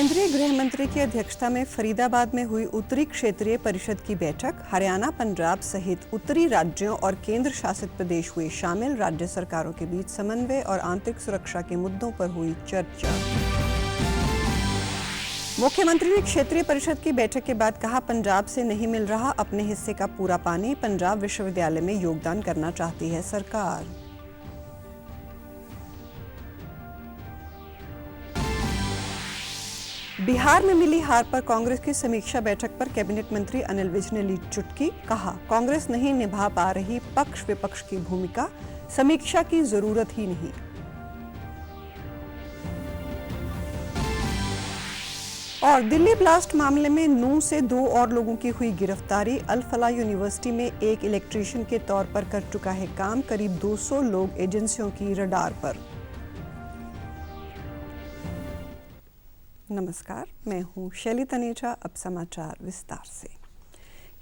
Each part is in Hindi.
केंद्रीय गृह मंत्री की अध्यक्षता में फरीदाबाद में हुई उत्तरी क्षेत्रीय परिषद की बैठक। हरियाणा, पंजाब सहित उत्तरी राज्यों और केंद्र शासित प्रदेश हुए शामिल। राज्य सरकारों के बीच समन्वय और आंतरिक सुरक्षा के मुद्दों पर हुई चर्चा। मुख्यमंत्री ने क्षेत्रीय परिषद की बैठक के बाद कहा, पंजाब से नहीं मिल रहा अपने हिस्से का पूरा पानी। पंजाब विश्वविद्यालय में योगदान करना चाहती है सरकार। बिहार में मिली हार पर कांग्रेस की समीक्षा बैठक पर कैबिनेट मंत्री अनिल विज ने ली चुटकी। कहा, कांग्रेस नहीं निभा पा रही पक्ष विपक्ष की भूमिका, समीक्षा की जरूरत ही नहीं। और दिल्ली ब्लास्ट मामले में नूंह से 2 और लोगों की हुई गिरफ्तारी। अल फलाह यूनिवर्सिटी में एक इलेक्ट्रीशियन के तौर पर कर चुका है काम। करीब 200 लोग एजेंसियों की रडार पर। नमस्कार, मैं हूं शैली तनेजा। अब समाचार विस्तार से।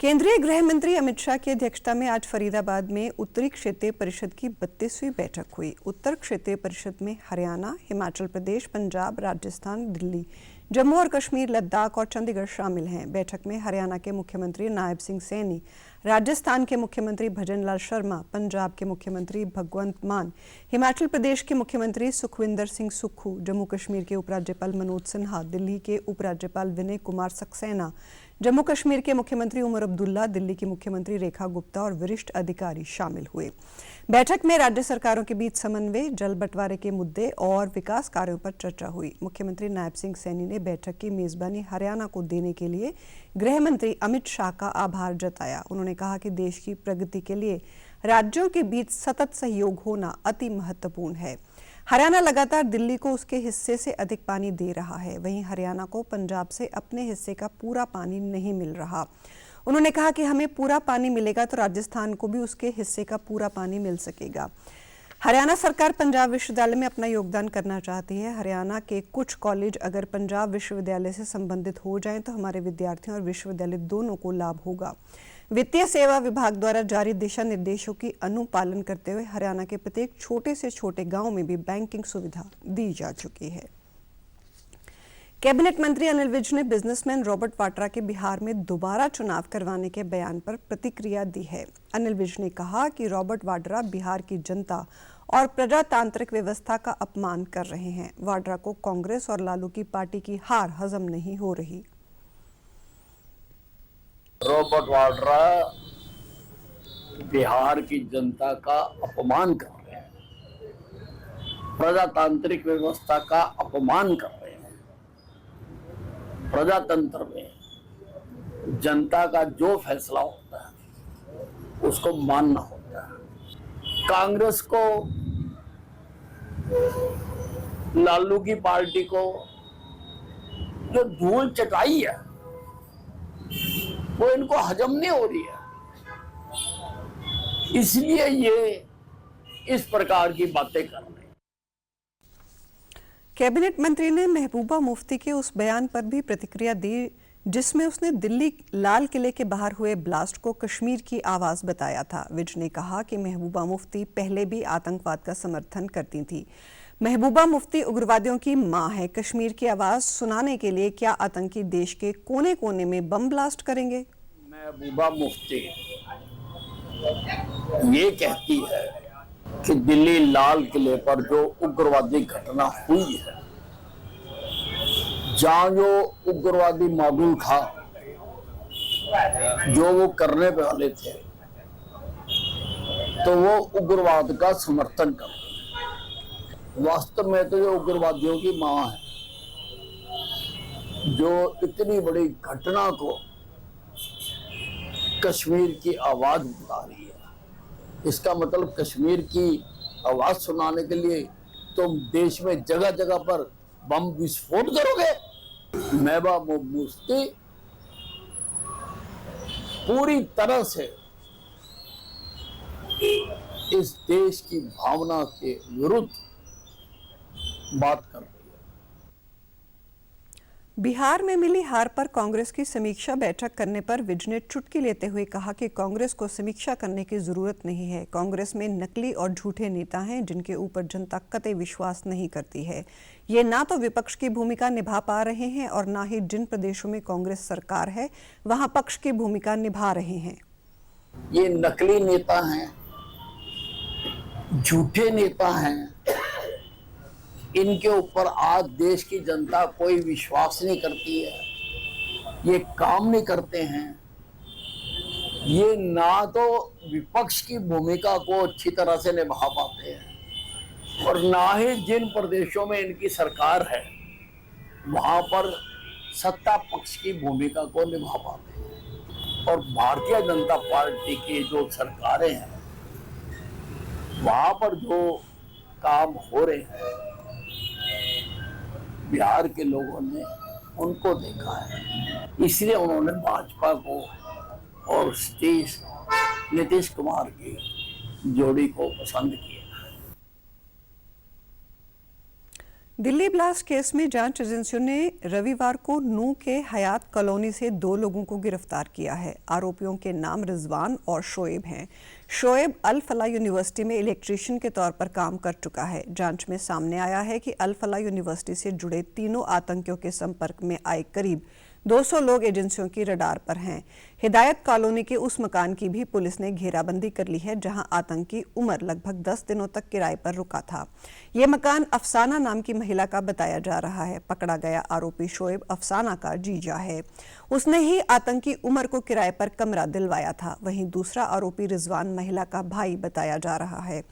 केंद्रीय गृह मंत्री अमित शाह की अध्यक्षता में आज फरीदाबाद में उत्तरी क्षेत्रीय परिषद की 32वीं बैठक हुई। उत्तर क्षेत्रीय परिषद में हरियाणा, हिमाचल प्रदेश, पंजाब, राजस्थान, दिल्ली, जम्मू और कश्मीर, लद्दाख और चंडीगढ़ शामिल हैं। बैठक में हरियाणा के मुख्यमंत्री नायब सिंह सैनी, राजस्थान के मुख्यमंत्री भजन लाल शर्मा, पंजाब के मुख्यमंत्री भगवंत मान, हिमाचल प्रदेश के मुख्यमंत्री सुखविंदर सिंह सुक्खू, जम्मू कश्मीर के उपराज्यपाल मनोज सिन्हा, दिल्ली के उपराज्यपाल विनय कुमार सक्सेना, जम्मू कश्मीर के मुख्यमंत्री उमर अब्दुल्ला, दिल्ली की मुख्यमंत्री रेखा गुप्ता और वरिष्ठ अधिकारी शामिल हुए। बैठक में राज्य सरकारों के बीच समन्वय, जल बंटवारे के मुद्दे और विकास कार्यों पर चर्चा हुई। मुख्यमंत्री नायब सिंह सैनी ने बैठक की मेजबानी हरियाणा को देने के लिए गृह मंत्री अमित शाह का आभार जताया। उन्होंने कहा कि देश की प्रगति के लिए राज्यों के बीच सतत सहयोग होना अति महत्वपूर्ण है। हरियाणा लगातार दिल्ली को उसके हिस्से से अधिक पानी दे रहा है, वहीं हरियाणा को पंजाब से अपने हिस्से का पूरा पानी नहीं मिल रहा। उन्होंने कहा कि हमें पूरा पानी मिलेगा तो राजस्थान को भी उसके हिस्से का पूरा पानी मिल सकेगा। हरियाणा सरकार पंजाब विश्वविद्यालय में अपना योगदान करना चाहती है। हरियाणा के कुछ कॉलेज अगर पंजाब विश्वविद्यालय से संबंधित हो जाएं तो हमारे विद्यार्थियों और विश्वविद्यालय दोनों को लाभ होगा। वित्तीय सेवा विभाग द्वारा जारी दिशा निर्देशों की अनुपालन करते हुए हरियाणा के प्रत्येक छोटे से छोटे गांव में भी बैंकिंग सुविधा दी जा चुकी है। कैबिनेट मंत्री अनिल विज ने बिजनेसमैन रॉबर्ट वाड्रा के बिहार में दोबारा चुनाव करवाने के बयान पर प्रतिक्रिया दी है। अनिल विज ने कहा कि रॉबर्ट वाड्रा बिहार की जनता और प्रजातांत्रिक व्यवस्था का अपमान कर रहे हैं। वाड्रा को कांग्रेस और लालू की पार्टी की हार हजम नहीं हो रही। रॉबर्ट वाड्रा बिहार की जनता का अपमान कर रहे हैं, प्रजातांत्रिक व्यवस्था का अपमान कर रहे हैं। प्रजातंत्र में जनता का जो फैसला होता है उसको मानना होता है। कांग्रेस को, लालू की पार्टी को जो धूल चटाई है वो इनको हजम नहीं हो रही है, इसलिए ये इस प्रकार की बातें कर रहे हैं। कैबिनेट मंत्री ने महबूबा मुफ्ती के उस बयान पर भी प्रतिक्रिया दी जिसमें उसने दिल्ली लाल किले के बाहर हुए ब्लास्ट को कश्मीर की आवाज बताया था। विज ने कहा कि महबूबा मुफ्ती पहले भी आतंकवाद का समर्थन करती थी। महबूबा मुफ्ती उग्रवादियों की मां है। कश्मीर की आवाज सुनाने के लिए क्या आतंकी देश के कोने कोने में बम ब्लास्ट करेंगे? महबूबा मुफ्ती ये कहती है कि दिल्ली लाल किले पर जो उग्रवादी घटना हुई है, जहां जो उग्रवादी मॉड्यूल था जो वो करने वाले थे, तो वो उग्रवाद का समर्थन कर रहे हैं। वास्तव में तो ये उग्रवादियों की मां है जो इतनी बड़ी घटना को कश्मीर की आवाज बता रही है। इसका मतलब कश्मीर की आवाज सुनाने के लिए तुम देश में जगह जगह पर बम विस्फोट करोगे। महबूबा मुफ्ती पूरी तरह से इस देश की भावना के विरुद्ध बात कर रही है। बिहार में मिली हार पर कांग्रेस की समीक्षा बैठक करने पर विज ने चुटकी लेते हुए कहा कि कांग्रेस को समीक्षा करने की जरूरत नहीं है। कांग्रेस में नकली और झूठे नेता हैं जिनके ऊपर जनता कतई विश्वास नहीं करती है। ये ना तो विपक्ष की भूमिका निभा पा रहे हैं और ना ही जिन प्रदेशों में कांग्रेस सरकार है वहां पक्ष की भूमिका निभा रहे हैं। ये नकली नेता हैं, झूठे नेता हैं, इनके ऊपर आज देश की जनता कोई विश्वास नहीं करती है। ये काम नहीं करते हैं। ये ना तो विपक्ष की भूमिका को अच्छी तरह से निभा पाते हैं और ना ही जिन प्रदेशों में इनकी सरकार है वहां पर सत्ता पक्ष की भूमिका को निभा पाते हैं। और भारतीय जनता पार्टी की जो सरकारें हैं वहां पर जो काम हो रहे हैं बिहार के लोगों ने उनको देखा है, इसलिए उन्होंने भाजपा को और नीतीश कुमार की जोड़ी को पसंद किया। दिल्ली ब्लास्ट केस में जांच एजेंसियों ने रविवार को नूह के हयात कॉलोनी से 2 लोगों को गिरफ्तार किया है। आरोपियों के नाम रिजवान और शोएब हैं। शोएब अल फलाह यूनिवर्सिटी में इलेक्ट्रीशियन के तौर पर काम कर चुका है। जांच में सामने आया है कि अल फलाह यूनिवर्सिटी से जुड़े तीनों आतंकियों के संपर्क में आए करीब 200 लोग एजेंसियों की रडार पर हैं। हिदायत कॉलोनी के उस मकान की भी पुलिस ने घेराबंदी कर ली है जहां आतंकी उमर लगभग 10 दिनों तक किराए पर रुका था। ये मकान अफसाना नाम की महिला का बताया जा रहा है। पकड़ा गया आरोपी शोएब अफसाना का जीजा है। उसने ही आतंकी उमर को किराए पर कमरा दिलवाया था। वहीं दूसरा आरोपी रिजवान महिला का भाई बताया जा रहा है।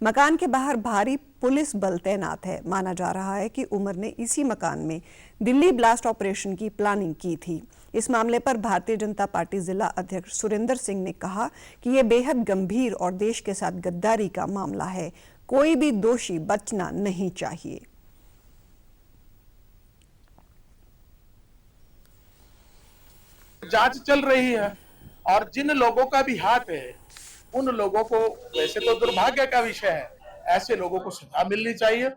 मकान के बाहर भारी पुलिस बल तैनात है। माना जा रहा है कि उमर ने इसी मकान में दिल्ली ब्लास्ट ऑपरेशन की प्लानिंग की थी। इस मामले पर भारतीय जनता पार्टी जिला अध्यक्ष सुरेंद्र सिंह ने कहा कि यह बेहद गंभीर और देश के साथ गद्दारी का मामला है। कोई भी दोषी बचना नहीं चाहिए। जांच चल रही है और जिन लोगों का भी हाथ है उन लोगों को, वैसे तो दुर्भाग्य का विषय है, ऐसे लोगों को सजा मिलनी चाहिए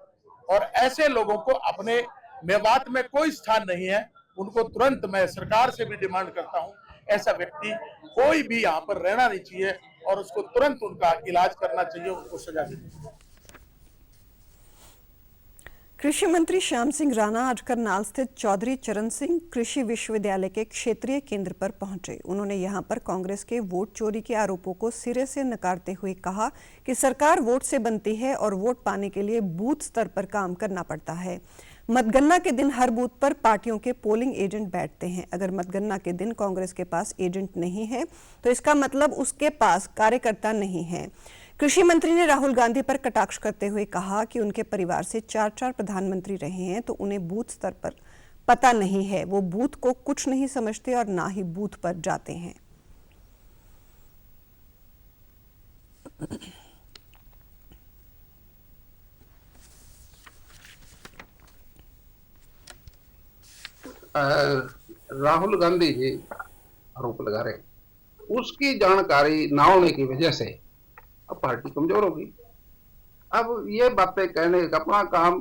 और ऐसे लोगों को अपने मेवात में कोई स्थान नहीं है। उनको तुरंत, मैं सरकार से भी डिमांड करता हूं, ऐसा व्यक्ति कोई भी यहाँ पर रहना नहीं चाहिए और उसको तुरंत उनका इलाज करना चाहिए, उनको सजा देनी चाहिए। कृषि मंत्री श्याम सिंह राणा आज करनाल स्थित चौधरी चरण सिंह कृषि विश्वविद्यालय के क्षेत्रीय केंद्र पर पहुंचे। उन्होंने यहां पर कांग्रेस के वोट चोरी के आरोपों को सिरे से नकारते हुए कहा कि सरकार वोट से बनती है और वोट पाने के लिए बूथ स्तर पर काम करना पड़ता है। मतगणना के दिन हर बूथ पर पार्टियों के पोलिंग एजेंट बैठते हैं। अगर मतगणना के दिन कांग्रेस के पास एजेंट नहीं है तो इसका मतलब उसके पास कार्यकर्ता नहीं है। कृषि मंत्री ने राहुल गांधी पर कटाक्ष करते हुए कहा कि उनके परिवार से 4 प्रधानमंत्री रहे हैं तो उन्हें बूथ स्तर पर पता नहीं है। वो बूथ को कुछ नहीं समझते और ना ही बूथ पर जाते हैं। राहुल गांधी जी आरोप लगा रहे, उसकी जानकारी ना होने की वजह से अब पार्टी कमजोर होगी। अब ये बातें कहने का अपना काम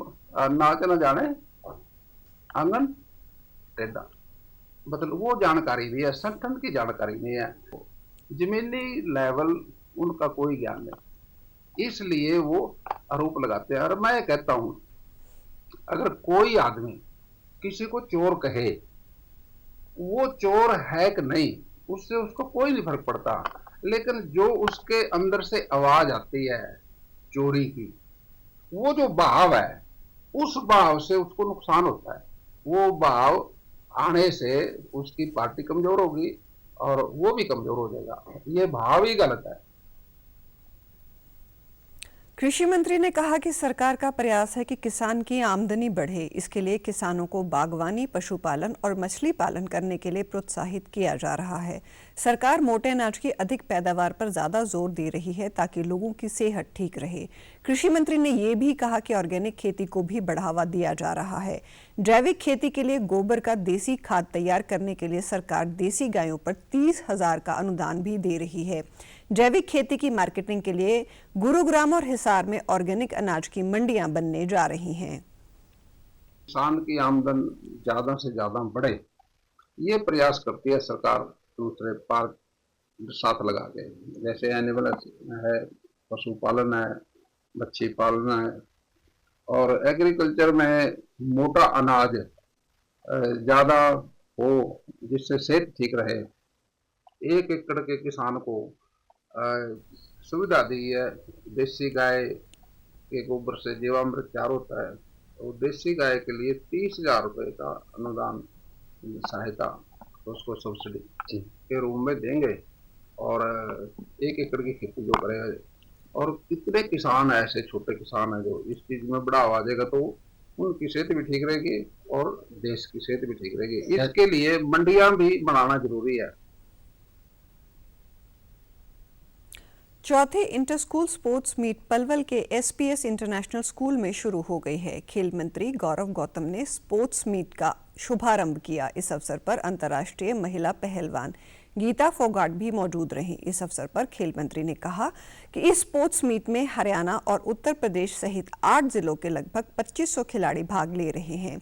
नाच न जाने आंगन टेढ़ा, मतलब वो जानकारी भी है, संगठन की जानकारी नहीं है, जमीनी लेवल उनका कोई ज्ञान नहीं, इसलिए वो आरोप लगाते हैं। और मैं कहता हूं अगर कोई आदमी किसी को चोर कहे, वो चोर है कि नहीं उससे उसको कोई नहीं फर्क पड़ता, लेकिन जो उसके अंदर से आवाज आती है चोरी की, वो जो भाव है उस भाव से उसको नुकसान होता है। वो भाव आने से उसकी पार्टी कमजोर होगी और वो भी कमजोर हो जाएगा। ये भाव ही गलत है। कृषि मंत्री ने कहा कि सरकार का प्रयास है कि किसान की आमदनी बढ़े। इसके लिए किसानों को बागवानी, पशुपालन और मछली पालन करने के लिए प्रोत्साहित किया जा रहा है। सरकार मोटे अनाज की अधिक पैदावार पर ज्यादा जोर दे रही है ताकि लोगों की सेहत ठीक रहे। कृषि मंत्री ने ये भी कहा कि ऑर्गेनिक खेती को भी बढ़ावा दिया जा रहा है। जैविक खेती के लिए गोबर का देसी खाद तैयार करने के लिए सरकार देसी गायों पर 30,000 का अनुदान भी दे रही है। जैविक खेती की मार्केटिंग के लिए गुरुग्राम और हिसार में ऑर्गेनिक अनाज की मंडियां बनने जा रही हैं। किसान की आमदन ज़्यादा से ज़्यादा बढ़े, ये प्रयास करती है सरकार दूसरे पार्क साथ लगा के। जैसे एनिमल है, पशुपालन है, मच्छी पालन है, और एग्रीकल्चर में मोटा अनाज ज़्यादा हो जिससे सेहत ठीक रहे। 1 एकड़ के किसान को सुविधा दी है। देसी गाय के गोबर से जीवामृत तैयार होता है, तो देसी गाय के लिए 30,000 रुपये का अनुदान सहायता तो उसको सब्सिडी के रूप में देंगे, और 1 एकड़ की खेती जो करेगा। और कितने किसान ऐसे छोटे किसान हैं जो इस चीज में बढ़ावा देगा, तो उनकी सेहत भी ठीक रहेगी और देश की सेहत भी ठीक रहेगी। इसके लिए मंडियां भी बनाना जरूरी है। चौथे inter school sports meet Palwal के एसपीएस इंटरनेशनल स्कूल में शुरू हो गई है। खेल मंत्री गौरव गौतम ने स्पोर्ट्स मीट का शुभारंभ किया। इस अवसर पर अंतर्राष्ट्रीय महिला पहलवान गीता फोगाट भी मौजूद रहीं। इस अवसर पर खेल मंत्री ने कहा कि इस स्पोर्ट्स मीट में हरियाणा और उत्तर प्रदेश सहित 8 जिलों के लगभग 2500 खिलाड़ी भाग ले रहे हैं।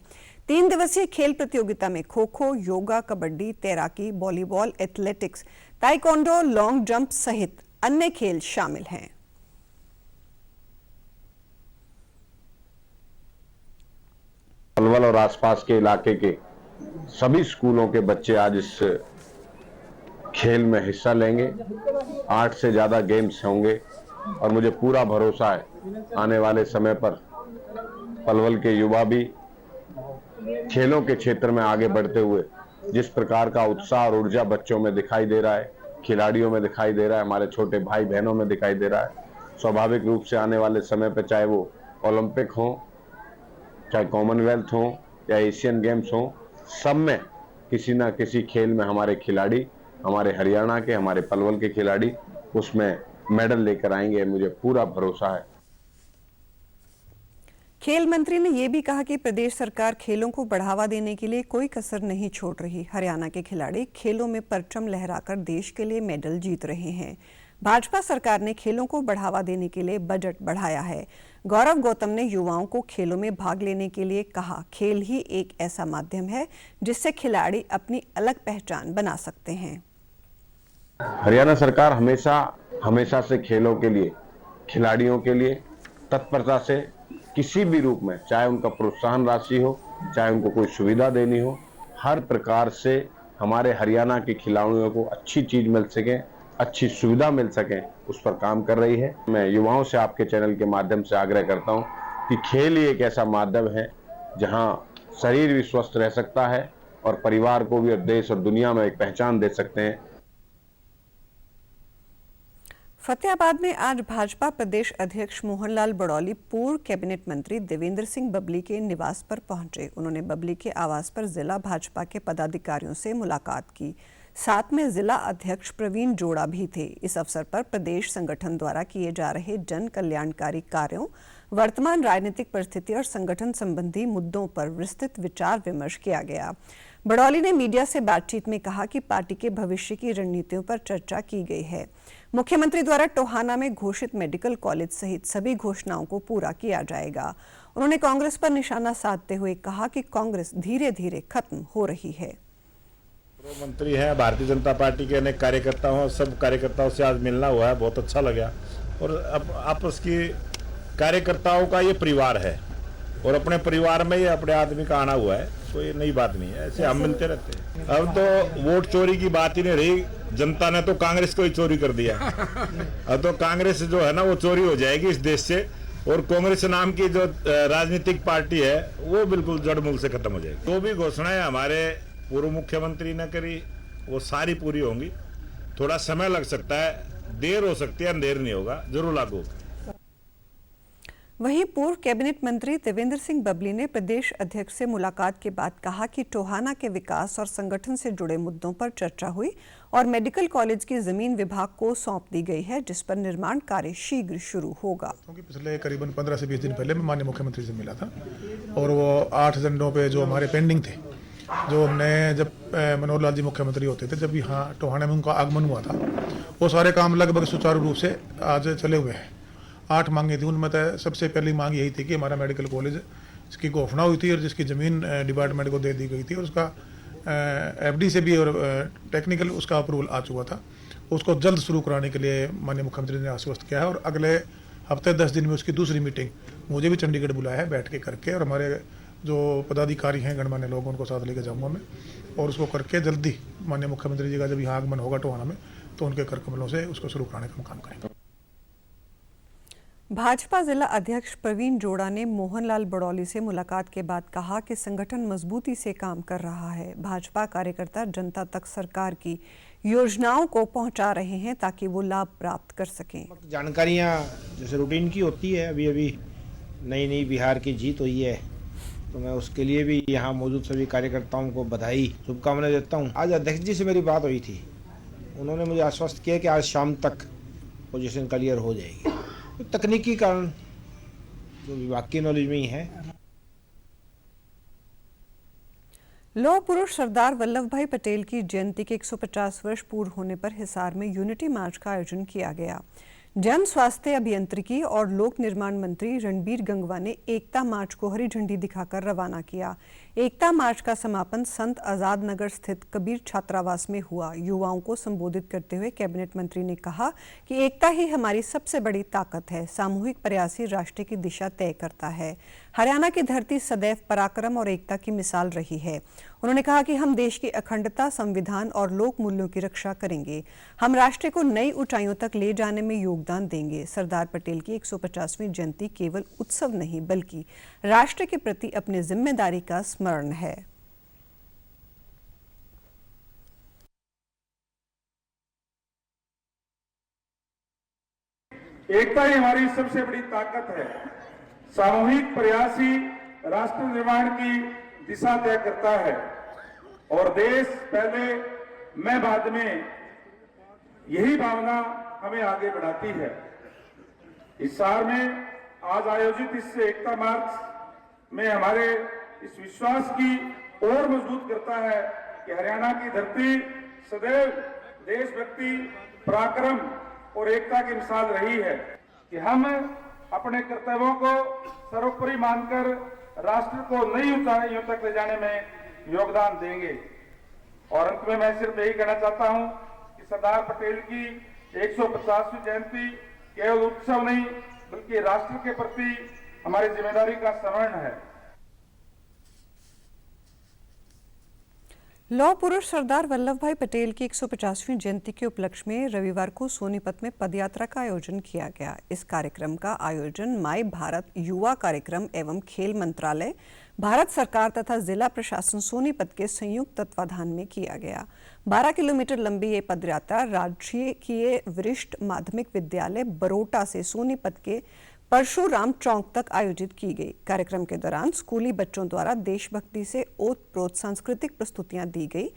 3 दिवसीय खेल प्रतियोगिता में खो-खो, योगा, कबड्डी, तैराकी, volleyball, athletics, taekwondo, long jump सहित अन्य खेल शामिल हैं। पलवल और आसपास के इलाके के सभी स्कूलों के बच्चे आज इस खेल में हिस्सा लेंगे। 8 से ज्यादा गेम्स होंगे और मुझे पूरा भरोसा है आने वाले समय पर पलवल के युवा भी खेलों के क्षेत्र में आगे बढ़ते हुए जिस प्रकार का उत्साह और ऊर्जा बच्चों में दिखाई दे रहा है, खिलाड़ियों में दिखाई दे रहा है, हमारे छोटे भाई बहनों में दिखाई दे रहा है, स्वाभाविक रूप से आने वाले समय पर चाहे वो ओलंपिक हो, चाहे कॉमनवेल्थ हो या एशियन गेम्स हो, सब में किसी ना किसी खेल में हमारे खिलाड़ी, हमारे हरियाणा के, हमारे पलवल के खिलाड़ी उसमें मेडल लेकर आएंगे, मुझे पूरा भरोसा है। खेल मंत्री ने यह भी कहा कि प्रदेश सरकार खेलों को बढ़ावा देने के लिए कोई कसर नहीं छोड़ रही। हरियाणा के खिलाड़ी खेलों में परचम लहराकर देश के लिए मेडल जीत रहे हैं। भाजपा सरकार ने खेलों को बढ़ावा देने के लिए बजट बढ़ाया है। गौरव गौतम ने युवाओं को खेलों में भाग लेने के लिए कहा, खेल ही एक ऐसा माध्यम है जिससे खिलाड़ी अपनी अलग पहचान बना सकते हैं। हरियाणा सरकार हमेशा से खेलों के लिए, खिलाड़ियों के लिए तत्परता से किसी भी रूप में, चाहे उनका प्रोत्साहन राशि हो, चाहे उनको कोई सुविधा देनी हो, हर प्रकार से हमारे हरियाणा के खिलाड़ियों को अच्छी चीज मिल सके, अच्छी सुविधा मिल सके, उस पर काम कर रही है। मैं युवाओं से आपके चैनल के माध्यम से आग्रह करता हूं कि खेल ही एक ऐसा माध्यम है जहां शरीर भी स्वस्थ रह सकता है और परिवार को भी और देश और दुनिया में एक पहचान दे सकते हैं। फतेहाबाद में आज भाजपा प्रदेश अध्यक्ष मोहनलाल बड़ौली पूर्व कैबिनेट मंत्री देवेंद्र सिंह बबली के निवास पर पहुंचे। उन्होंने बबली के आवास पर जिला भाजपा के पदाधिकारियों से मुलाकात की। साथ में जिला अध्यक्ष प्रवीण जोड़ा भी थे। इस अवसर पर प्रदेश संगठन द्वारा किए जा रहे जन कल्याणकारी कार्यों, वर्तमान राजनीतिक परिस्थिति और संगठन संबंधी मुद्दों पर विस्तृत विचार विमर्श किया गया। बड़ौली ने मीडिया से बातचीत में कहा कि पार्टी के भविष्य की रणनीतियों पर चर्चा की गई है। मुख्यमंत्री द्वारा टोहाना में घोषित मेडिकल कॉलेज सहित सभी घोषणाओं को पूरा किया जाएगा। उन्होंने कांग्रेस पर निशाना साधते हुए कहा कि कांग्रेस धीरे धीरे खत्म हो रही है। मंत्री हैं भारतीय जनता पार्टी के अनेक कार्यकर्ता हूँ, सब कार्यकर्ताओं से आज मिलना हुआ है, बहुत अच्छा लगा। और अब आपस की कार्यकर्ताओं का ये परिवार है और अपने परिवार में ये अपने आदमी का आना हुआ है, तो ये नई बात नहीं है, ऐसे हम मिलते रहते हैं। अब तो वोट चोरी की बात ही नहीं रही, जनता ने तो कांग्रेस को ही चोरी कर दिया। अब तो कांग्रेस जो है ना वो चोरी हो जाएगी इस देश से, और कांग्रेस नाम की जो राजनीतिक पार्टी है वो बिल्कुल जड़ मूल से खत्म हो जाएगी। तो भी घोषणाएं हमारे पूर्व मुख्यमंत्री ने करी वो सारी पूरी होंगी। थोड़ा समय लग सकता है, देर हो सकती है, अंधेर नहीं होगा, जरूर लागू होगा। वहीं पूर्व कैबिनेट मंत्री देवेंद्र सिंह बबली ने प्रदेश अध्यक्ष से मुलाकात के बाद कहा कि टोहाना के विकास और संगठन से जुड़े मुद्दों पर चर्चा हुई और मेडिकल कॉलेज की जमीन विभाग को सौंप दी गई है, जिस पर निर्माण कार्य शीघ्र शुरू होगा। क्योंकि पिछले करीबन 15 से 20 दिन पहले मैं माननीय मुख्यमंत्री से मिला था और वो 8 एजेंडों पे जो हमारे पेंडिंग थे, जो हमने जब मनोहर लाल जी मुख्यमंत्री होते थे, जब यहाँ टोहाना में उनका आगमन हुआ था, वो सारे काम लगभग सुचारू रूप से आज चले हुए हैं। 8 मांगे थी, उनमें सबसे पहली मांग यही थी कि हमारा मेडिकल कॉलेज इसकी घोषणा हुई थी और जिसकी ज़मीन डिपार्टमेंट को दे दी गई थी और उसका एफडी से भी और टेक्निकल उसका अप्रूवल आ चुका था। उसको जल्द शुरू कराने के लिए माननीय मुख्यमंत्री ने आश्वस्त किया है और अगले हफ्ते 10 दिन में उसकी दूसरी मीटिंग मुझे भी चंडीगढ़ बुलाया है बैठ के करके, और हमारे जो पदाधिकारी हैं गणमान्य लोग उनको साथ लेकर जाऊँगा मैं और उसको करके जल्दी माननीय मुख्यमंत्री जी का जब यहाँ आगमन होगा टोहाना में तो उनके कर कमलों से उसको शुरू कराने का हम काम करेंगे। भाजपा जिला अध्यक्ष प्रवीण जोड़ा ने मोहनलाल बड़ौली से मुलाकात के बाद कहा कि संगठन मजबूती से काम कर रहा है। भाजपा कार्यकर्ता जनता तक सरकार की योजनाओं को पहुंचा रहे हैं ताकि वो लाभ प्राप्त कर सकें। जानकारियां जैसे रूटीन की होती है, अभी अभी नई बिहार की जीत हुई है तो मैं उसके लिए भी यहाँ मौजूद सभी कार्यकर्ताओं को बधाई शुभकामनाएं देता हूँ। आज अध्यक्ष जी से मेरी बात हुई थी, उन्होंने मुझे आश्वस्त किया कि आज शाम तक पोजीशन क्लियर हो जाएगी। तो तकनीकी कारण जो विभाग की नॉलेज में ही है। लौह पुरुष सरदार वल्लभ भाई पटेल की जयंती के 150 वर्ष पूर्ण होने पर हिसार में यूनिटी मार्च का आयोजन किया गया। जन स्वास्थ्य अभियांत्रिकी और लोक निर्माण मंत्री रणबीर गंगवा ने एकता मार्च को हरी झंडी दिखाकर रवाना किया। एकता मार्च का समापन संत आजाद नगर स्थित कबीर छात्रावास में हुआ। युवाओं को संबोधित करते हुए कैबिनेट मंत्री ने कहा कि एकता ही हमारी सबसे बड़ी ताकत है। सामूहिक प्रयास ही राष्ट्र की दिशा तय करता है। हरियाणा की धरती सदैव पराक्रम और एकता की मिसाल रही है। उन्होंने कहा कि हम देश की अखंडता, संविधान और लोक मूल्यों की रक्षा करेंगे। हम राष्ट्र को नई ऊंचाइयों तक ले जाने में योगदान देंगे। सरदार पटेल की 150वीं जयंती केवल उत्सव नहीं बल्कि राष्ट्र के प्रति अपनी जिम्मेदारी का स्मरण है। एकता ही हमारी सबसे बड़ी ताकत है। सामूहिक प्रयास ही राष्ट्र निर्माण की दिशा तय करता है और देश पहले मैं बाद में, यही भावना हमें आगे बढ़ाती है। इस साल में आज आयोजित इस एकता मार्च में हमारे इस विश्वास की और मजबूत करता है कि हरियाणा की धरती सदैव देशभक्ति, पराक्रम और एकता की मिसाल रही है कि हम अपने कर्तव्यों को सर्वोपरि मानकर राष्ट्र को नई ऊंचाइयों तक ले जाने में योगदान देंगे। और अंत में मैं सिर्फ यही कहना चाहता हूं कि सरदार पटेल की 150वीं जयंती केवल उत्सव नहीं बल्कि राष्ट्र के प्रति हमारी जिम्मेदारी का स्मरण है। लौह पुरुष सरदार वल्लभ भाई पटेल की 150वीं जयंती के उपलक्ष्य में रविवार को सोनीपत में पदयात्रा का आयोजन किया गया। इस कार्यक्रम का आयोजन माय भारत युवा कार्यक्रम एवं खेल मंत्रालय, भारत सरकार तथा जिला प्रशासन सोनीपत के संयुक्त तत्वाधान में किया गया। 12 किलोमीटर लंबी ये पदयात्रा राजकीय वरिष्ठ माध्यमिक विद्यालय बरोटा से सोनीपत के परशुराम चौक तक आयोजित की गई। कार्यक्रम के दौरान स्कूली बच्चों द्वारा देशभक्ति से ओतप्रोत सांस्कृतिक प्रस्तुतियां दी गई,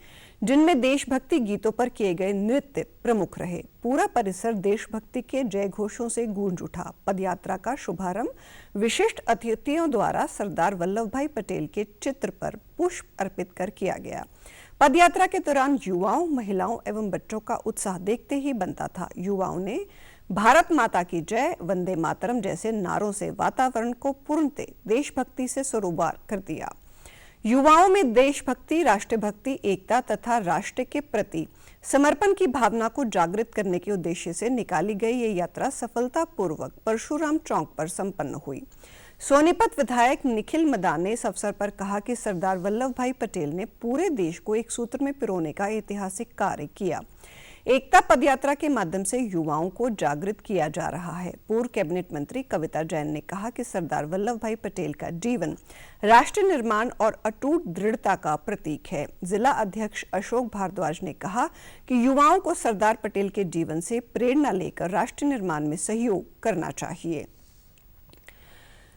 जिनमें देशभक्ति गीतों पर किए गए नृत्य प्रमुख रहे। पूरा परिसर देशभक्ति के जय घोषों से गूंज उठा। पदयात्रा का शुभारंभ विशिष्ट अतिथियों द्वारा सरदार वल्लभ भाई पटेल के चित्र पर पुष्प अर्पित कर किया गया। पदयात्रा के दौरान युवाओं, महिलाओं एवं बच्चों का उत्साह देखते ही बनता था। युवाओं ने भारत माता की जय, वंदे मातरम जैसे नारों से वातावरण को पूर्णतः देशभक्ति से सरोबार कर दिया। युवाओं में देशभक्ति, राष्ट्रभक्ति, एकता तथा राष्ट्र के प्रति समर्पण की भावना को जागृत करने के उद्देश्य से निकाली गई ये यात्रा सफलतापूर्वक परशुराम चौक पर संपन्न हुई। सोनीपत विधायक निखिल मदान ने इस अवसर पर कहा कि सरदार वल्लभ भाई पटेल ने पूरे देश को एक सूत्र में पिरोने का ऐतिहासिक कार्य किया। एकता पदयात्रा के माध्यम से युवाओं को जागृत किया जा रहा है। पूर्व कैबिनेट मंत्री कविता जैन ने कहा कि सरदार वल्लभ भाई पटेल का जीवन राष्ट्र निर्माण और अटूट दृढ़ता का प्रतीक है। जिला अध्यक्ष अशोक भारद्वाज ने कहा कि युवाओं को सरदार पटेल के जीवन से प्रेरणा लेकर राष्ट्र निर्माण में सहयोग करना चाहिए।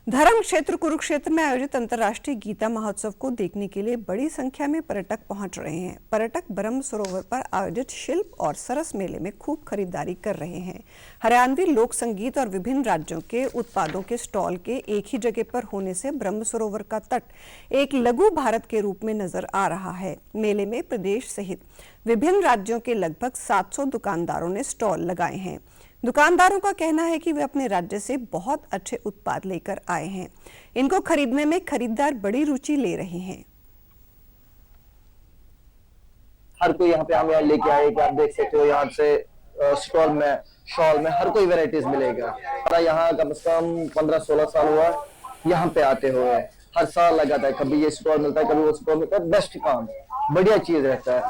धर्म क्षेत्र कुरुक्षेत्र में आयोजित अंतर्राष्ट्रीय गीता महोत्सव को देखने के लिए बड़ी संख्या में पर्यटक पहुंच रहे हैं। पर्यटक ब्रह्म सरोवर पर आयोजित शिल्प और सरस मेले में खूब खरीदारी कर रहे हैं। हरियाणवी लोक संगीत और विभिन्न राज्यों के उत्पादों के स्टॉल के एक ही जगह पर होने से ब्रह्म सरोवर का तट एक लघु भारत के रूप में नजर आ रहा है। मेले में प्रदेश सहित विभिन्न राज्यों के लगभग 700 दुकानदारों ने स्टॉल लगाए हैं। दुकानदारों का कहना है कि वे अपने राज्य से बहुत अच्छे उत्पाद लेकर आए हैं। इनको खरीदने में खरीदार बड़ी रुचि ले रहे हैं। हर कोई यहाँ पे आम यहाँ लेके आए कि आप देख सकते हो, यहाँ से स्टॉल में शॉल में हर कोई वैरायटीज मिलेगा। यहाँ कम से कम 15-16 साल हुआ यहाँ पे आते हुए, हर साल लगाता है, कभी ये स्टॉल मिलता है, कभी वो स्टॉल मिलता है। बेस्ट काम, बढ़िया चीज रहता है।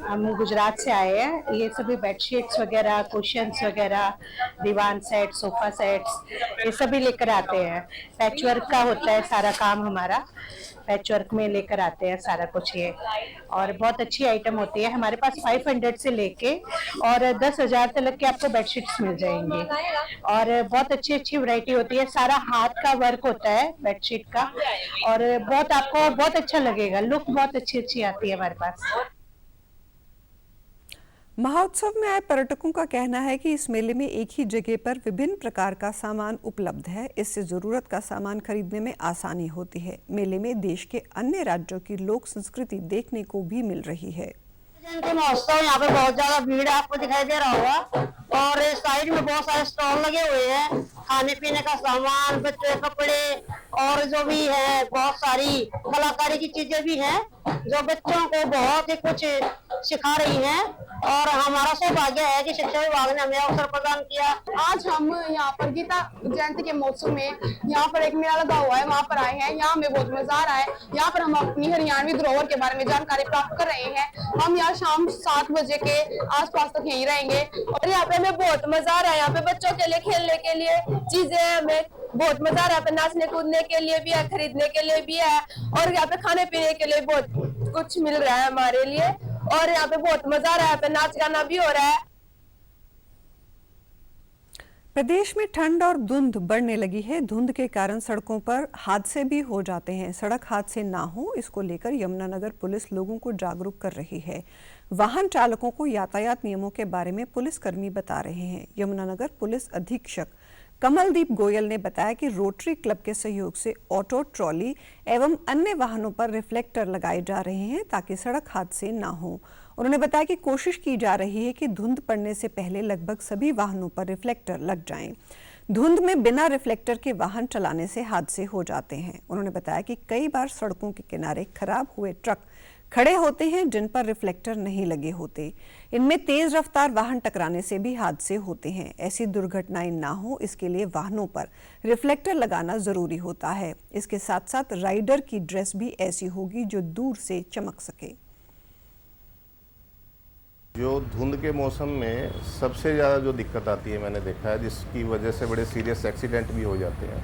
हम गुजरात से आए हैं। ये सभी बेडशीट्स वगैरह, कुशन्स वगैरह, दीवान सेट, सोफा सेट्स, ये सभी लेकर आते हैं। पैचवर्क का होता है सारा काम हमारा, पैचवर्क में लेकर आते हैं सारा कुछ ये, और बहुत अच्छी आइटम होती है। हमारे पास 500 से लेके और 10,000 तक के आपको बेडशीट्स मिल जाएंगे, और बहुत अच्छी अच्छी वैरायटी होती है। सारा हाथ का वर्क होता है बेडशीट का, और बहुत आपको बहुत अच्छा लगेगा, लुक बहुत अच्छी अच्छी आती है हमारे पास। महोत्सव में आए पर्यटकों का कहना है कि इस मेले में एक ही जगह पर विभिन्न प्रकार का सामान उपलब्ध है। इससे जरूरत का सामान खरीदने में आसानी होती है। मेले में देश के अन्य राज्यों की लोक संस्कृति देखने को भी मिल रही है। महोत्सव यहाँ पे बहुत ज्यादा भीड़ आपको दिखाई दे रहा होगा, और साइड में बहुत सारे स्टॉल लगे हुए हैं, खाने पीने का सामान, बच्चों के कपड़े, और जो भी है बहुत सारी कलाकारी की चीजें भी हैं जो बच्चों को बहुत ही कुछ सिखा रही हैं। और हमारा सौभाग्य है कि शिक्षा विभाग ने हमें अवसर प्रदान किया। आज हम यहाँ पर गीता जयंती के महोत्सव में यहाँ पर एक मेला लगा हुआ है, वहाँ पर आए हैं। यहाँ हमें बहुत मजा आ रहा है। यहाँ पर हम अपनी हरियाणवी धरोहर के बारे में जानकारी प्राप्त कर रहे हैं। हम यहाँ शाम 7 बजे के आसपास तक यहीं रहेंगे, और यहाँ पे हमें बहुत मजा आ रहा है। यहाँ पे बच्चों के लिए खेलने के लिए चीजें, हमें बहुत मजा आ रहा है। नाचने कूदने के लिए भी है, खरीदने के लिए भी है, और यहाँ पे खाने पीने के लिए बहुत कुछ मिल रहा है हमारे लिए, और यहाँ पे बहुत मजा आ रहा है। यहाँ पे नाच गाना भी हो रहा है। प्रदेश में ठंड और धुंध बढ़ने लगी है। धुंध के कारण सड़कों पर हादसे भी हो जाते हैं। सड़क हादसे ना हो, इसको लेकर यमुनानगर पुलिस लोगों को जागरूक कर रही है। वाहन चालकों को यातायात नियमों के बारे में पुलिसकर्मी बता रहे हैं। यमुनानगर पुलिस अधीक्षक कमलदीप गोयल ने बताया कि रोटरी क्लब के सहयोग से ऑटो, ट्रॉली एवं अन्य वाहनों पर रिफ्लेक्टर लगाए जा रहे हैं ताकि सड़क हादसे ना हो। उन्होंने बताया कि कोशिश की जा रही है कि धुंध पड़ने से पहले लगभग सभी वाहनों पर रिफ्लेक्टर लग जाएं। धुंध में बिना रिफ्लेक्टर के वाहन चलाने से हादसे हो जाते हैं। उन्होंने बताया कि कई बार सड़कों के किनारे खराब हुए ट्रक खड़े होते हैं जिन पर रिफ्लेक्टर नहीं लगे होते। इनमें तेज रफ्तार वाहन टकराने से भी हादसे होते हैं। ऐसी दुर्घटनाएं ना हो, इसके लिए वाहनों पर रिफ्लेक्टर लगाना जरूरी होता है। इसके साथ साथ राइडर की ड्रेस भी ऐसी होगी जो दूर से चमक सके। जो धुंध के मौसम में सबसे ज़्यादा जो दिक्कत आती है, मैंने देखा है, जिसकी वजह से बड़े सीरियस एक्सीडेंट भी हो जाते हैं,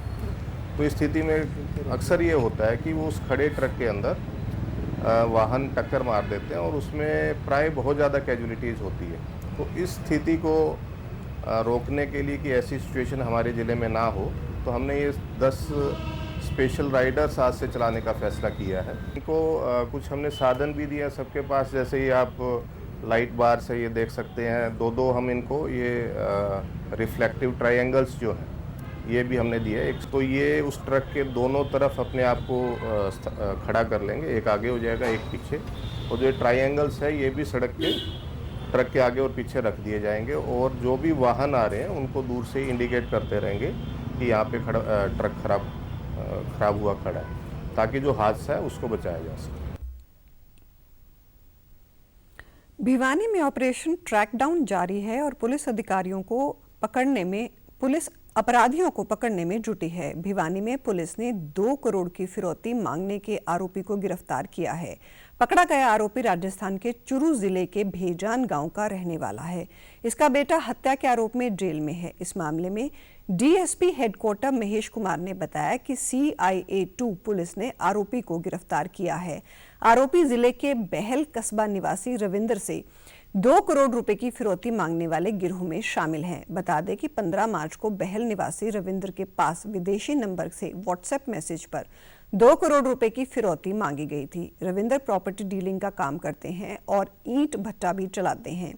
तो इस स्थिति में अक्सर ये होता है कि वो उस खड़े ट्रक के अंदर वाहन टक्कर मार देते हैं और उसमें प्राय बहुत ज़्यादा कैजुअलिटीज़ होती है। तो इस स्थिति को रोकने के लिए कि ऐसी सिचुएशन हमारे ज़िले में ना हो, तो हमने ये 10 स्पेशल राइडर्स आज से चलाने का फैसला किया है। इनको कुछ हमने साधन भी दिया सबके पास, जैसे ये आप लाइट बार से ये देख सकते हैं, 2-2 हम इनको ये रिफ्लेक्टिव ट्रायंगल्स जो हैं ये भी हमने दिए। एक तो ये उस ट्रक के दोनों तरफ अपने आप को खड़ा कर लेंगे, एक आगे हो जाएगा एक पीछे, और जो ट्रायंगल्स है ये भी सड़क के ट्रक के आगे और पीछे रख दिए जाएंगे, और जो भी वाहन आ रहे हैं उनको दूर से इंडिकेट करते रहेंगे कि यहाँ पे ट्रक खराब हुआ खड़ा है, ताकि जो हादसा है उसको बचाया जा सके। भिवानी में ऑपरेशन ट्रैकडाउन जारी है और पुलिस अपराधियों को पकड़ने में जुटी है। भिवानी में पुलिस ने 2 करोड़ की फिरौती मांगने के आरोपी को गिरफ्तार किया है। पकड़ा गया आरोपी राजस्थान के चुरू जिले के भेजान गांव का रहने वाला है। इसका बेटा हत्या के आरोप में जेल में है। इस मामले में डीएसपी हेडक्वार्टर महेश कुमार ने बताया कि CIA2 पुलिस ने आरोपी को गिरफ्तार किया है। आरोपी जिले के बहल कस्बा निवासी रविंद्र से 2 करोड़ रुपए की फिरौती मांगने वाले गिरोह में शामिल हैं। बता दें कि 15 मार्च को बहल निवासी रविंद्र के पास विदेशी नंबर से व्हाट्सएप मैसेज पर 2 करोड़ रुपए की फिरौती मांगी गई थी। रविंद्र प्रॉपर्टी डीलिंग का काम करते हैं और ईंट भट्टा भी चलाते हैं।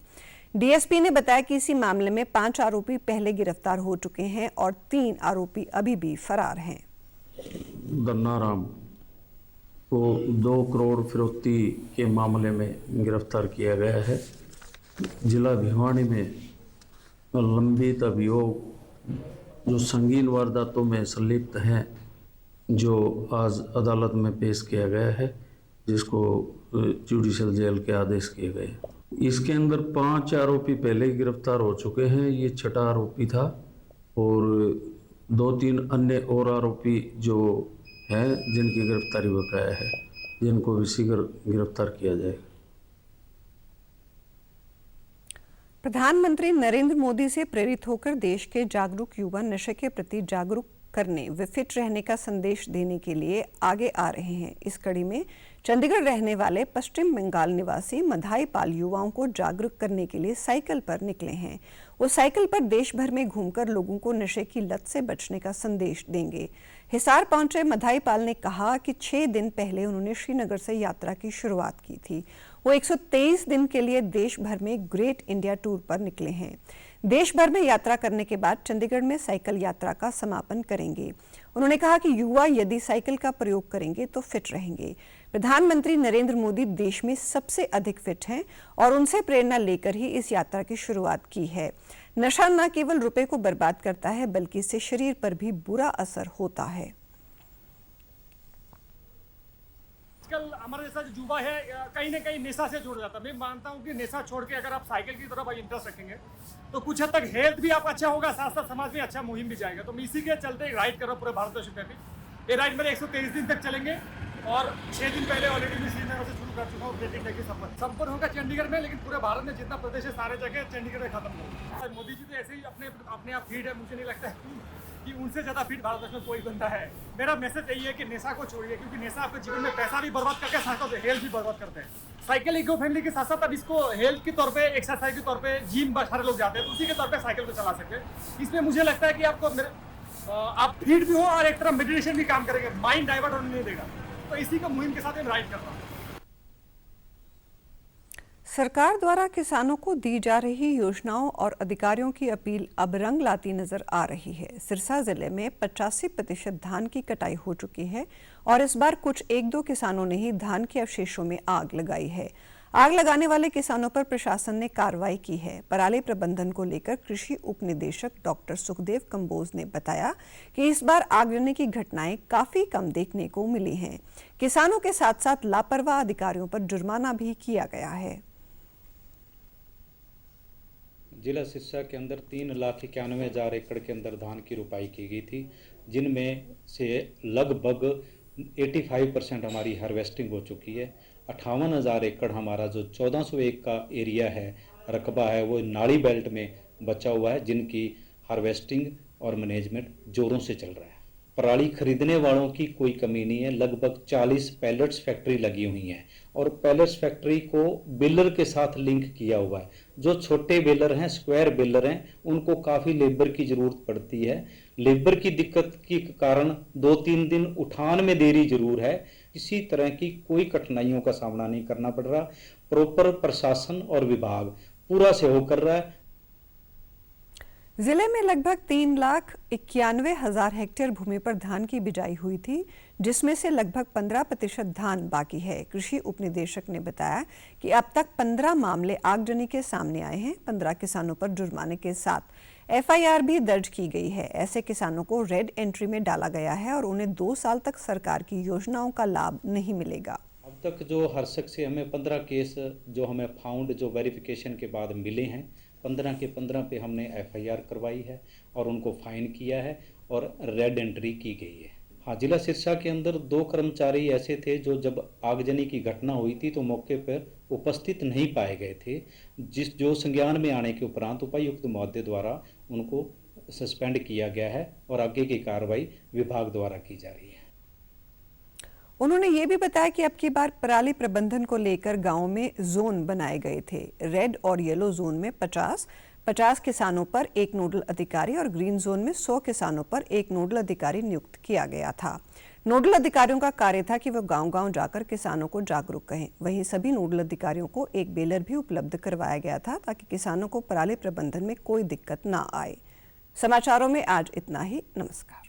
डीएसपी ने बताया कि इसी मामले में 5 आरोपी पहले गिरफ्तार हो चुके हैं और 3 आरोपी अभी भी फरार हैं। दन्नाराम को 2 करोड़ फिरौती के मामले में गिरफ्तार किया गया है। जिला भिवानी में लंबित अभियोग जो संगीन वारदातों में संलिप्त हैं, जो आज अदालत में पेश किया गया है, जिसको जुडिशल जेल के आदेश किए गए। इसके अंदर 5 आरोपी पहले ही गिरफ्तार हो चुके हैं, ये 6ठा आरोपी था और 2-3 अन्य और आरोपी जो हैं जिनकी गिरफ्तारी बकाया है, जिनको भी शीघ्र गिरफ्तार किया जाएगा। प्रधानमंत्री नरेंद्र मोदी से प्रेरित होकर देश के जागरूक युवा नशे के प्रति जागरूक करने व फिट रहने का संदेश देने के लिए आगे आ रहे हैं। इस कड़ी में चंडीगढ़ रहने वाले पश्चिम बंगाल निवासी मधाई पाल युवाओं को जागरूक करने के लिए साइकिल पर निकले हैं। वो साइकिल पर देश भर में घूमकर लोगों को नशे की लत से बचने का संदेश देंगे। हिसार पहुंचे मधाई पाल ने कहा कि 6 दिन पहले उन्होंने श्रीनगर से यात्रा की शुरुआत की थी। वो 123 दिन के लिए देश भर में ग्रेट इंडिया टूर पर निकले हैं। देश भर में यात्रा करने के बाद चंडीगढ़ में साइकिल यात्रा का समापन करेंगे। उन्होंने कहा कि युवा यदि साइकिल का प्रयोग करेंगे तो फिट रहेंगे। प्रधानमंत्री नरेंद्र मोदी देश में सबसे अधिक फिट हैं और उनसे प्रेरणा लेकर ही इस यात्रा की शुरुआत की है। नशा न केवल रुपए को बर्बाद करता है बल्कि इससे शरीर पर भी बुरा असर होता है। आजकल हमारे जैसा जो युवा है कहीं ना कहीं नशा से जुड़ जाता है। मैं मानता हूँ कि नशा छोड़ के अगर आप साइकिल की तरफ इंटरेस्ट रखेंगे तो कुछ हद तक हेल्थ भी आपका अच्छा होगा, साथ साथ समाज में अच्छा मुहिम भी जाएगा। तो मैं इसी के चलते राइड कर रहा हूँ पूरे भारतवर्ष में भी। ये राइड मेरे 123 दिन तक चलेंगे और 6 दिन पहले ऑलरेडी मैं श्रीनगर से शुरू कर चुका हूँ ग्रेट इंडिया की सफर। संपर्क होगा चंडीगढ़ में, लेकिन पूरे भारत में जितना प्रदेश है सारे जगह चंडीगढ़ में खत्म होगा। मोदी जी तो ऐसे ही अपने आप फीट है, मुझे नहीं लगता है कि उनसे ज़्यादा फिट भारत में कोई बंदा है। मेरा मैसेज यही है कि नशा को छोड़िए, क्योंकि नशा आपके जीवन में पैसा भी बर्बाद करके साथ साथ हेल्थ भी बर्बाद करते हैं। साइकिल इको फ्रेंडली के साथ साथ अब इसको हेल्थ के तौर पे, एक्सरसाइज के तौर पे जिम सारे लोग जाते हैं, तो उसी के तौर पे साइकिल को चला सकते हैं। इसमें मुझे लगता है कि आप फिट भी हो और एक तरह मेडिटेशन भी काम करेंगे, माइंड डाइवर्ट होने नहीं देगा। तो इसी का मुहिम के साथ मैं राइड कर रहा हूँ। सरकार द्वारा किसानों को दी जा रही योजनाओं और अधिकारियों की अपील अब रंग लाती नजर आ रही है। सिरसा जिले में 85% धान की कटाई हो चुकी है और इस बार कुछ 1-2 किसानों ने ही धान के अवशेषों में आग लगाई है। आग लगाने वाले किसानों पर प्रशासन ने कार्रवाई की है। पराली प्रबंधन को लेकर कृषि उप निदेशक डॉक्टर सुखदेव कंबोज ने बताया कि इस बार आग लगने की घटनाएं काफी कम देखने को मिली हैं। किसानों के साथ साथ लापरवाह अधिकारियों पर जुर्माना भी किया गया है। जिला सिरसा के अंदर 3,91,000 एकड़ के अंदर धान की रोपाई की गई थी, जिनमें से लगभग 85% हमारी हार्वेस्टिंग हो चुकी है। 58,000 एकड़ हमारा जो 1401 का एरिया है, रकबा है, वो नाड़ी बेल्ट में बचा हुआ है, जिनकी हार्वेस्टिंग और मैनेजमेंट जोरों से चल रहा है। पराली खरीदने वालों की कोई कमी नहीं है। लगभग 40 पैलेट्स फैक्ट्री लगी हुई हैं और पैलेट्स फैक्ट्री को बेलर के साथ लिंक किया हुआ है। जो छोटे बेलर हैं, स्क्वायर बेलर हैं, उनको काफ़ी लेबर की ज़रूरत पड़ती है। लेबर की दिक्कत के कारण 2-3 दिन उठान में देरी जरूर है। किसी तरह की कोई कठिनाइयों का सामना नहीं करना पड़ रहा। प्रॉपर प्रशासन और विभाग पूरा सहयोग कर रहा है। जिले में लगभग 3,91,000 हेक्टेयर भूमि पर धान की बिजाई हुई थी, जिसमें से लगभग 15% धान बाकी है। कृषि उपनिदेशक ने बताया कि अब तक 15 मामले आगजनी के सामने आए हैं। 15 किसानों पर जुर्माने के साथ FIR भी दर्ज की गई है। ऐसे किसानों को रेड एंट्री में डाला गया है और उन्हें 2 साल तक सरकार की योजनाओं का लाभ नहीं मिलेगा। अब तक जो हर्षक से हमें 15 केस जो हमें फाउंड जो वेरिफिकेशन के बाद मिले हैं, 15 के 15 पे हमने FIR करवाई है और उनको फाइन किया है और रेड एंट्री की गई है। हाँ, जिला सिरसा के अंदर 2 कर्मचारी ऐसे थे जो जब आगजनी की घटना हुई थी तो मौके पर उपस्थित नहीं पाए गए थे, जो संज्ञान में आने के उपरांत उपायुक्त महोदय द्वारा उनको सस्पेंड किया गया है और आगे की कार्रवाई विभाग द्वारा की जा रही है। उन्होंने ये भी बताया कि अब की बार पराली प्रबंधन को लेकर गांव में जोन बनाए गए थे। रेड और येलो जोन में 50 किसानों पर 1 नोडल अधिकारी और ग्रीन जोन में 100 किसानों पर 1 नोडल अधिकारी नियुक्त किया गया था। नोडल अधिकारियों का कार्य था कि वह गांव-गांव जाकर किसानों को जागरूक करें। वहीं सभी नोडल अधिकारियों को 1 बेलर भी उपलब्ध करवाया गया था ताकि किसानों को पराली प्रबंधन में कोई दिक्कत ना आए। समाचारों में आज इतना ही। नमस्कार।